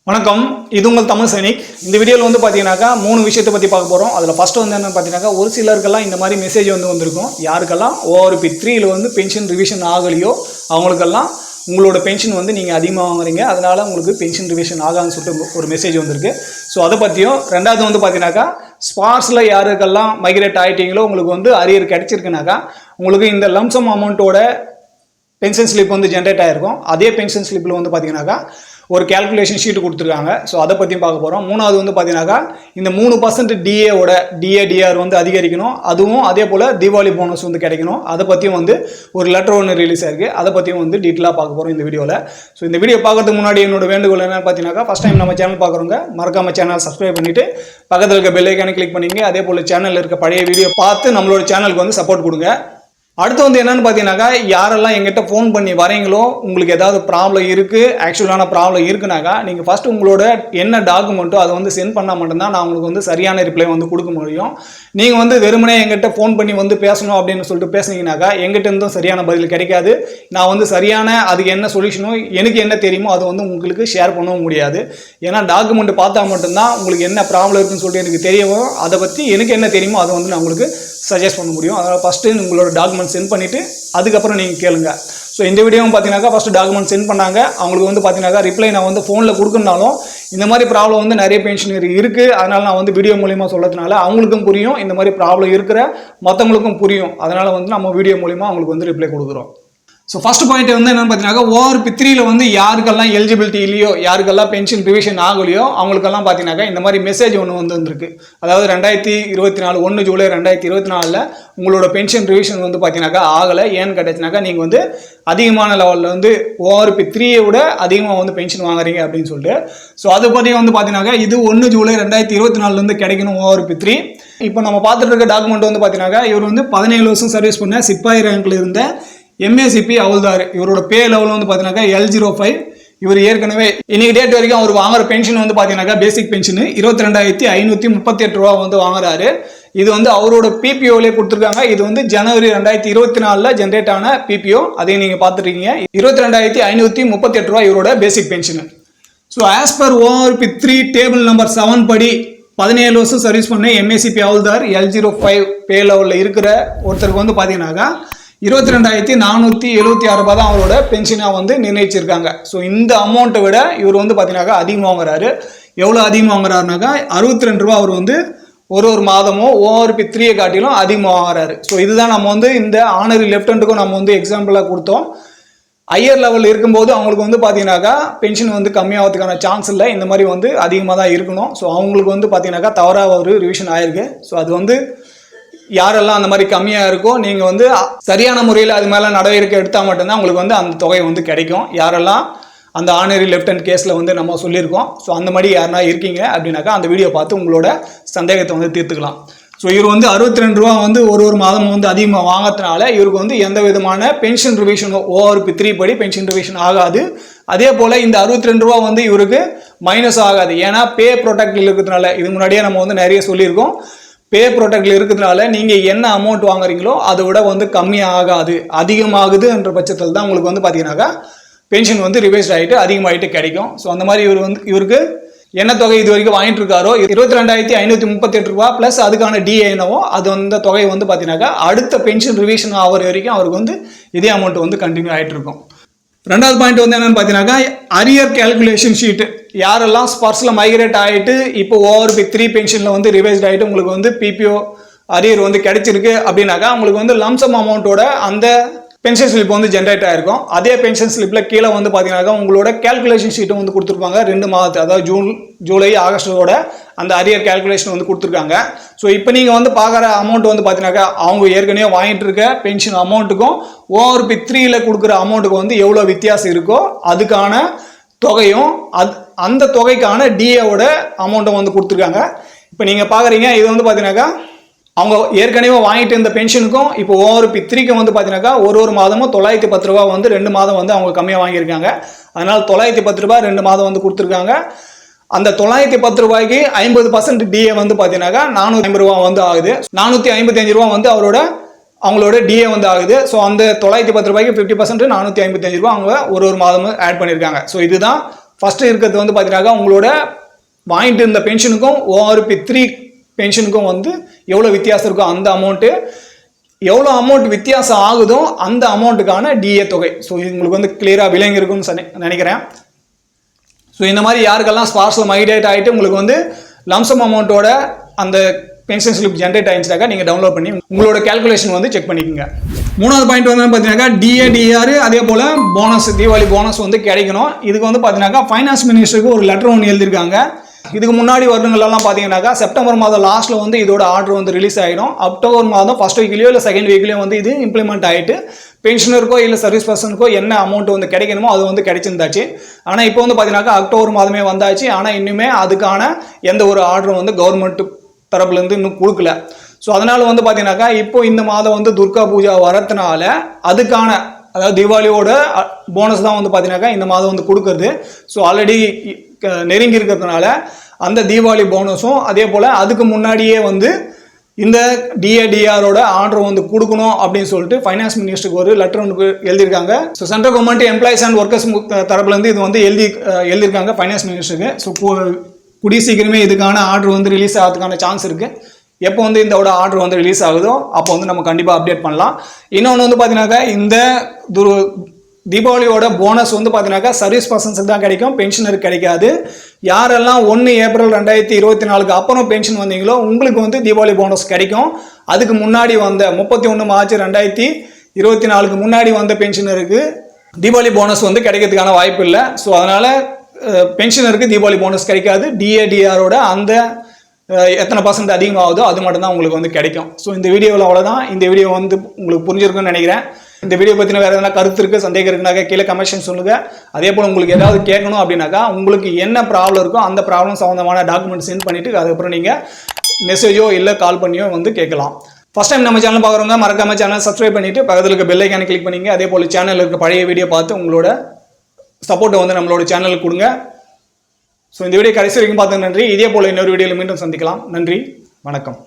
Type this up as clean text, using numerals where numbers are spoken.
வணக்கம், இது உங்கள் தமிழ் சைனிக். இந்த வீடியோவில் வந்து பார்த்தீங்கன்னாக்கா 3 விஷயத்தை பற்றி பார்க்க போகிறோம். அதில் ஃபஸ்ட்டு வந்து என்னென்னு பார்த்தீங்கன்னாக்கா, ஒரு சிலருக்கெல்லாம் இந்த மாதிரி மெசேஜ் வந்திருக்கும். யாருக்கெல்லாம் ORP 3ல் வந்து பென்ஷன் ரிவிஷன் ஆகலையோ அவங்களுக்கெல்லாம் உங்களோட பென்ஷன் வந்து நீங்கள் அதிகமாக வாங்குறீங்க, அதனால் உங்களுக்கு பென்ஷன் ரிவிஷன் ஆகாதுன்னு சொல்லிட்டு ஒரு மெசேஜ் வந்திருக்கு. ஸோ அதை பற்றியும், ரெண்டாவது வந்து பார்த்தீங்கன்னாக்கா, ஸ்பார்ஸில் யாருக்கெல்லாம் மைக்ரேட் ஆகிட்டீங்களோ உங்களுக்கு வந்து அரியர் கிடச்சிருக்குனாக்கா உங்களுக்கு இந்த லம்சம் அமௌண்ட்டோட பென்ஷன் ஸ்லிப் வந்து ஜென்ரேட் ஆகிருக்கும். அதே பென்ஷன் ஸ்லிப்பில் வந்து பார்த்தீங்கன்னாக்கா ஒரு கேல்குலேஷன் ஷீட்டு கொடுத்துருக்காங்க. ஸோ அதை பற்றியும் பார்க்க போகிறோம். மூணாவது வந்து பார்த்தீங்கன்னாக்கா, இந்த 3% டிஏவோட டிஆர் வந்து அதிகரிக்கணும். அதுவும் அதே போல் தீபாவளி போனஸ் வந்து கிடைக்கணும். அதை பற்றியும் வந்து ஒரு லெட்டர் ஒன்று ரிலீஸ் ஆயிருக்கு. அதை பற்றியும் வந்து டீட்டெயிலாக பார்க்க போகிறோம் இந்த வீடியோவில். ஸோ இந்த வீடியோ பார்க்கறதுக்கு முன்னாடி என்னோட வேண்டுகோள் என்னன்னு பார்த்தீங்கன்னாக்கா, ஃபஸ்ட் டைம் நம்ம சேனல் பார்க்குறவங்க மறக்காம சேனல் சப்ஸ்கிரைப் பண்ணிவிட்டு பக்கத்தில் இருக்க பெல் ஐக்கானை கிளிக் பண்ணிங்க. அதே போல் சேனலில் இருக்க பழைய வீடியோ பார்த்து நம்மளோட சேனலுக்கு வந்து சப்போர்ட் கொடுங்க. அடுத்து வந்து என்னென்னு பார்த்தீங்கன்னாக்கா, யாரெல்லாம் எங்கிட்ட ஃபோன் பண்ணி வரீங்களோ உங்களுக்கு ஏதாவது ப்ராப்ளம் இருக்குது, ஆக்சுவலான ப்ராப்ளம் இருக்குனாக்கா, நீங்கள் ஃபஸ்ட்டு உங்களோட என்ன டாக்குமெண்ட்டோ அதை வந்து சென்ட் பண்ணால் மட்டும்தான் நான் உங்களுக்கு வந்து சரியான ரிப்ளை வந்து கொடுக்க முடியும். நீங்கள் வந்து வெறுமனே எங்கிட்ட ஃபோன் பண்ணி வந்து பேசணும் அப்படின்னு சொல்லிட்டு பேசுனீங்கன்னாக்கா எங்கிட்ட இருந்தும் சரியான பதில் கிடைக்காது. நான் வந்து சரியான அதுக்கு என்ன சொல்யூஷனோ எனக்கு என்ன தெரியுமோ அதை வந்து உங்களுக்கு ஷேர் பண்ணவும் முடியாது. ஏன்னா டாக்குமெண்ட் பார்த்தா மட்டும்தான் உங்களுக்கு என்ன ப்ராப்ளம் இருக்குன்னு சொல்லிட்டு எனக்கு தெரியவும், அதை பற்றி எனக்கு என்ன தெரியுமோ அதை வந்து நான் உங்களுக்கு சஜஸ்ட் பண்ண முடியும். அதனால் ஃபஸ்ட்டு உங்களோட டாக்குமெண்ட் சென்ட் பண்ணிவிட்டு அதுக்கப்புறம் நீங்கள் கேளுங்க. ஸோ இந்த வீடியோவும் பார்த்தீங்கன்னாக்கா ஃபஸ்ட்டு டாக்குமெண்ட் சென்ட் பண்ணாங்க. அவங்களுக்கு வந்து பார்த்தீங்கன்னாக்கா ரிப்ளை நான் வந்து ஃபோனில் கொடுக்கணுனாலும் இந்த மாதிரி ப்ராப்ளம் வந்து நிறைய பென்ஷனரி இருக்குது. அதனால் நான் வந்து வீடியோ மூலிமா சொல்கிறதுனால அவங்களுக்கும் புரியும், இந்த மாதிரி ப்ராப்ளம் இருக்கிற மற்றவங்களுக்கும் புரியும். அதனால் வந்து நம்ம வீடியோ மூலிமா அவங்களுக்கு வந்து ரிப்ளை கொடுக்குறோம். ஸோ ஃபஸ்ட் பாயிண்ட் வந்து என்னென்னு பார்த்தீங்கன்னாக்கா, ORP 3ல் வந்து யாருக்கெல்லாம் எலிஜிபிலிட்டி இல்லையோ, யாருக்கெல்லாம் பென்ஷன் ரிவிஷன் ஆகலையோ அவங்களுக்கெல்லாம் பார்த்தீங்கன்னாக்கா இந்த மாதிரி மெசேஜ் ஒன்று வந்திருக்கு. அதாவது 2024 1 ஜூலை 2024 உங்களோட பென்ஷன் ரிவிஷன் வந்து பார்த்தீங்கன்னாக்கா ஆகலை. ஏன்னு கேட்டுச்சுனாக்கா, நீங்கள் வந்து அதிகமான லெவலில் வந்து ORP 3ஐ விட அதிகமாக வந்து பென்ஷன் வாங்குறீங்க அப்படின்னு சொல்லிட்டு. ஸோ அதை பற்றி வந்து பார்த்தீங்கன்னாக்கா, இது 1 ஜூலை 2024 கிடைக்கணும் ORP 3. இப்போ நம்ம பார்த்துட்டு இருக்க டாக்குமெண்ட் வந்து பார்த்தீங்கன்னாக்கா, இவர் வந்து 17 வருஷம் சர்வீஸ் பண்ண சிப்பாய் ரேங்கில் இருந்த MACP ஹவுல்தார். இவரோட பே லெவல் வந்து பார்த்தீங்கன்னாக்கா L05. இவர் ஏற்கனவே இன்னைக்கு டேட் வரைக்கும் அவர் வாங்குற பென்ஷன் வந்து பார்த்தீங்கன்னாக்கா பேசிக் பென்ஷன் 22,538 ரூபா வந்து வாங்குறாரு. இது வந்து அவரோட பிபிஓலே கொடுத்துருக்காங்க. இது வந்து ஜனவரி 2024 ஜென்ரேட் ஆன பிபிஓ. அதையும் நீங்கள் பார்த்துருக்கீங்க. 22,538 ரூபா இவரோட basic pension. So as per ORP 3 table number 7 படி 17 வருஷம் சர்வீஸ் பண்ண MACP ஹவுல்தார் L05 பே லெவலில் இருக்கிற ஒருத்தருக்கு வந்து பார்த்தீங்கன்னாக்கா 22,476 ரூபாய் தான் அவரோட பென்ஷனாக வந்து நிர்ணயிச்சிருக்காங்க. ஸோ இந்த அமௌண்ட்டை விட இவர் வந்து பார்த்தீங்கன்னாக்கா அதிகமாக வாங்குறாரு. எவ்வளோ அதிகமாக வாங்குறாருனாக்கா 62 ரூபா அவர் வந்து ஒரு மாதமும் ORP 3ஐ காட்டிலும் அதிகமாக வாங்குறாரு. ஸோ இதுதான் நம்ம வந்து இந்த ஆனரி லெஃப்டினன்ட்டுக்கும் நம்ம வந்து எக்ஸாம்பிளாக கொடுத்தோம். ஹையர் லெவல் இருக்கும்போது அவங்களுக்கு வந்து பார்த்தீங்கன்னாக்கா பென்ஷன் வந்து கம்மியாகிறதுக்கான சான்ஸ் இல்லை. இந்த மாதிரி வந்து அதிகமாக தான் இருக்கணும். ஸோ அவங்களுக்கு வந்து பார்த்தீங்கன்னாக்கா தவறாக ஒரு ரிவிஷன் ஆயிருக்கு. ஸோ அது வந்து யாரெல்லாம் அந்த மாதிரி கம்மியாக இருக்கோ நீங்கள் வந்து சரியான முறையில் அது மேலே நடவடிக்கை எடுத்தால் மட்டும்தான் உங்களுக்கு வந்து அந்த தொகை வந்து கிடைக்கும். யாரெல்லாம் அந்த ஆனரி லெஃப்டினன்ட் கேஸில் வந்து நம்ம சொல்லியிருக்கோம். ஸோ அந்த மாதிரி யாருனா இருக்கீங்க அப்படின்னாக்கா அந்த வீடியோ பார்த்து உங்களோட சந்தேகத்தை வந்து தீர்த்துக்கலாம். ஸோ இவர் வந்து 62 ரூபா வந்து ஒரு மாதம் வந்து அதிகமாக வாங்கிறதுனால இவருக்கு வந்து எந்த விதமான பென்ஷன் ரிவிஷனோ ORP 3 படி பென்ஷன் ரிவிஷன் ஆகாது. அதே போல் இந்த 62 ரூபா வந்து இவருக்கு மைனஸ் ஆகாது. ஏன்னா பே ப்ரொடெக்டில் இருக்கிறதுனால, இது முன்னாடியே நம்ம வந்து நிறைய சொல்லியிருக்கோம். பே ப்ரொடெக்டில் இருக்கிறதுனால நீங்கள் என்ன அமௌண்ட் வாங்குறீங்களோ அதை விட வந்து கம்மியாக ஆகாது, அதிகமாகுது என்ற பட்சத்தில் தான் உங்களுக்கு வந்து பார்த்தீங்கன்னாக்கா பென்ஷன் வந்து ரிவைஸ் ஆகிட்டு அதிகமாகிட்டு கிடைக்கும். ஸோ அந்த மாதிரி இவருக்கு என்ன தொகை இது வரைக்கும் வாங்கிட்டு இருக்காரோ 22,538 ரூபா ப்ளஸ் அதுக்கான டிஏ என்னவோ அது அந்த தொகை வந்து பார்த்தீங்கன்னாக்கா அடுத்த பென்ஷன் ரிவிஷன் ஆகிற வரைக்கும் அவருக்கு வந்து இதே அமௌண்ட் வந்து கண்டினியூ ஆகிட்டு இருக்கும். ரெண்டாவது பாயிண்ட் வந்து என்னன்னு பார்த்தீங்கன்னாக்கா, அரியர் கேல்குலேஷன் ஷீட்டு. யாரெல்லாம் ஸ்பார்ஸில் மைக்ரேட் ஆகிட்டு இப்போ ORP 3 பென்ஷனில் வந்து ரிவைஸ்ட் ஆகிட்டு உங்களுக்கு வந்து பிபிஓ அரியர் வந்து கிடைச்சிருக்கு அப்படின்னாக்கா உங்களுக்கு வந்து லம்சம் அமௌண்ட்டோட அந்த பென்ஷன் ஸ்லிப் வந்து ஜென்ரேட் ஆகிருக்கும். அதே பென்ஷன் ஸ்லிப்பில் கீழே வந்து பார்த்தீங்கன்னாக்கா உங்களோட கேல்குலேஷன் ஷீட்டும் வந்து கொடுத்துருப்பாங்க. 2 மாதத்து, அதாவது ஜூலை ஆகஸ்டோட அந்த அரியர் கேல்குலேஷன் வந்து கொடுத்துருக்காங்க. ஸோ இப்போ நீங்கள் வந்து பார்க்குற அமௌண்ட் வந்து பார்த்தீங்கன்னாக்கா அவங்க ஏற்கனவே வாங்கிட்டு இருக்க பென்ஷன் அமௌண்ட்டுக்கும் ORP 3ல் கொடுக்குற அமௌண்ட்டுக்கும் வந்து எவ்வளோ வித்தியாசம் இருக்கோ அதுக்கான தொகையும் அந்த தொகைக்கான டிஏவோட அமௌண்ட்டும் வந்து கொடுத்துருக்காங்க. இப்போ நீங்கள் பார்க்குறீங்க, இது வந்து பார்த்தீங்கன்னாக்கா அவங்க ஏற்கனவே வாங்கிட்டு இருந்த பென்ஷனுக்கும் இப்போ ORP 3க்கு வந்து பார்த்தீங்கன்னாக்கா ஒரு மாதமும் 910 ரூபா வந்து 2 மாதம் வந்து அவங்க கம்மியாக வாங்கியிருக்காங்க. அதனால் 910 ரூபா 2 மாதம் வந்து கொடுத்துருக்காங்க. அந்த 910 ரூபாய்க்கு 50% டிஏ வந்து பார்த்தீங்கன்னாக்கா 450 ரூபா வந்து ஆகுது. 455 ரூபா வந்து அவங்களோட டிஏ வந்து ஆகுது. ஸோ அந்த 910 ரூபாய்க்கு 50% 455 ரூபா அவங்க ஒரு மாதமும் ஆட் பண்ணியிருக்காங்க. ஸோ இதுதான் ஃபஸ்ட்டு இருக்கிறது வந்து பார்த்தீங்கன்னாக்கா உங்களோட வாங்கிட்டு இருந்த பென்ஷனுக்கும் ORP 3 பென்ஷனுக்கும் வந்து எவ்வளோ வித்தியாசம் இருக்கோ அந்த அமௌண்ட்டு, எவ்வளோ அமௌண்ட் வித்தியாசம் ஆகுதோ அந்த அமௌண்ட்டுக்கான டிஏ தொகை. ஸோ இது உங்களுக்கு வந்து கிளியராக விளங்கி இருக்குன்னு நினைக்கிறேன். ஸோ இந்த மாதிரி யாருக்கெல்லாம் ஸ்பார்ஸில் மைக்ரேட் ஆகிட்டு உங்களுக்கு வந்து லம்சம் அமௌண்ட்டோட அந்த பென்ஷன் ஸ்லிப் ஜென்ரேட் ஆயிடுச்சாக்கா நீங்கள் டவுன்லோட் பண்ணி உங்களோட கேல்குலேஷன் வந்து செக் பண்ணிக்கோங்க. மூணாவது பாயிண்ட் வந்து பார்த்தீங்கன்னாக்கா DADR அதே போல் போனஸ், தீபாவளி போனஸ் வந்து கிடைக்கணும். இதுக்கு வந்து பார்த்தீங்கன்னாக்கா ஃபைனான்ஸ் மினிஸ்டருக்கு ஒரு லெட்டர் ஒன்று எழுதியிருக்காங்க. இதுக்கு முன்னாடி வருடங்கள்லாம் பார்த்தீங்கன்னாக்கா செப்டம்பர் மாதம் லாஸ்ட்டில் வந்து இதோட ஆர்டர் வந்து ரிலீஸ் ஆகிடும். அக்டோபர் மாதம் ஃபர்ஸ்ட் வீக்லேயோ இல்லை செகண்ட் வீக்லேயோ வந்து இது இம்ப்ளிமெண்ட் ஆகிட்டு பென்ஷனருக்கோ இல்லை சர்வீஸ் பர்சனுக்கோ என்ன அமௌண்ட் வந்து கிடைக்கணுமோ அது வந்து கிடைச்சிருந்தாச்சு. ஆனால் இப்போ வந்து பார்த்தீங்கன்னாக்கா அக்டோபர் மாதமே வந்தாச்சு. ஆனால் இன்னுமே அதுக்கான எந்த ஒரு ஆர்டரும் வந்து கவர்மெண்ட் தரப்புலேருந்து இன்னும் கொடுக்கல. ஸோ அதனால் வந்து பார்த்தீங்கன்னாக்கா இப்போ இந்த மாதம் வந்து துர்கா பூஜா வரதுனால அதுக்கான அதாவது தீபாவளியோட போனஸ் தான் வந்து பார்த்தீங்கன்னாக்கா இந்த மாதம் வந்து கொடுக்குறது. ஸோ ஆல்ரெடி நெருங்கி இருக்கிறதுனால அந்த தீபாவளி போனஸும் அதே போல் அதுக்கு முன்னாடியே வந்து இந்த DADRோட ஆர்டர் வந்து கொடுக்கணும் அப்படின்னு சொல்லிட்டு ஃபைனான்ஸ் மினிஸ்டருக்கு ஒரு லெட்டர் ஒன்று எழுதியிருக்காங்க. So central government employees and workers தரப்புலேருந்து இது வந்து எழுதியிருக்காங்க ஃபைனான்ஸ் மினிஸ்டருக்கு. ஸோ கூடிய சீக்கிரமே இதுக்கான ஆர்டர் வந்து ரிலீஸ் ஆகிறதுக்கான சான்ஸ் இருக்குது. எப்போ வந்து இதோட ஆர்டர் வந்து ரிலீஸ் ஆகுதோ அப்போ வந்து நம்ம கண்டிப்பாக அப்டேட் பண்ணலாம். இன்னொன்று வந்து பார்த்தீங்கன்னாக்கா இந்த தீபாவளியோட போனஸ் வந்து பார்த்தீங்கன்னாக்கா சர்வீஸ் பர்சன்ஸுக்கு தான் கிடைக்கும், பென்ஷனருக்கு கிடைக்காது. யாரெல்லாம் 1 ஏப்ரல் 2024 அப்புறம் பென்ஷன் வந்தீங்களோ உங்களுக்கு வந்து தீபாவளி போனஸ் கிடைக்கும். அதுக்கு முன்னாடி வந்த 31 மார்ச் 2024 முன்னாடி வந்த பென்ஷனருக்கு தீபாவளி போனஸ் வந்து கிடைக்கிறதுக்கான வாய்ப்பு இல்லை. ஸோ அதனால் பென்ஷனருக்கு தீபாவளி போனஸ் கிடைக்காது. DADRோட அந்த எத்தனை % அதிகமாகுதோ அது மட்டும்தான் உங்களுக்கு வந்து கிடைக்கும். ஸோ இந்த வீடியோவில் அவ்வளோதான். இந்த வீடியோ வந்து உங்களுக்கு புரிஞ்சிருக்குன்னு நினைக்கிறேன். இந்த வீடியோ பற்றின வேறு எதனா கருத்து இருக்குது, சந்தேகம் இருக்குனாக்கா கீழே கமெண்ட்ஸ் சொல்லுங்கள். அதே போல் உங்களுக்கு ஏதாவது கேட்கணும் அப்படின்னாக்கா உங்களுக்கு என்ன ப்ராப்ளம் இருக்கோ அந்த ப்ராப்ளம் சம்மந்தமான டாக்குமெண்ட் சென்ட் பண்ணிவிட்டு அதுக்கப்புறம் நீங்கள் மெசேஜோ இல்லை கால் பண்ணியோ வந்து கேட்கலாம். ஃபஸ்ட் டைம் நம்ம சேனல் பார்க்குறவங்க மறக்காம சேனல் சப்ஸ்கிரைப் பண்ணிவிட்டு பக்கத்தில் இருக்க பெல் ஐக்கானை கிளிக் பண்ணிங்க. அதே போல் சேனலில் இருக்க பழைய வீடியோ பார்த்து உங்களோட சப்போர்ட்டை வந்து நம்மளோட சேனலுக்கு கொடுங்க. ஸோ இந்த வீடியோ கடைசி வரைக்கும் பார்த்து நன்றி. இதே போல் இன்னொரு வீடியோவில் மீண்டும் சந்திக்கலாம். நன்றி, வணக்கம்.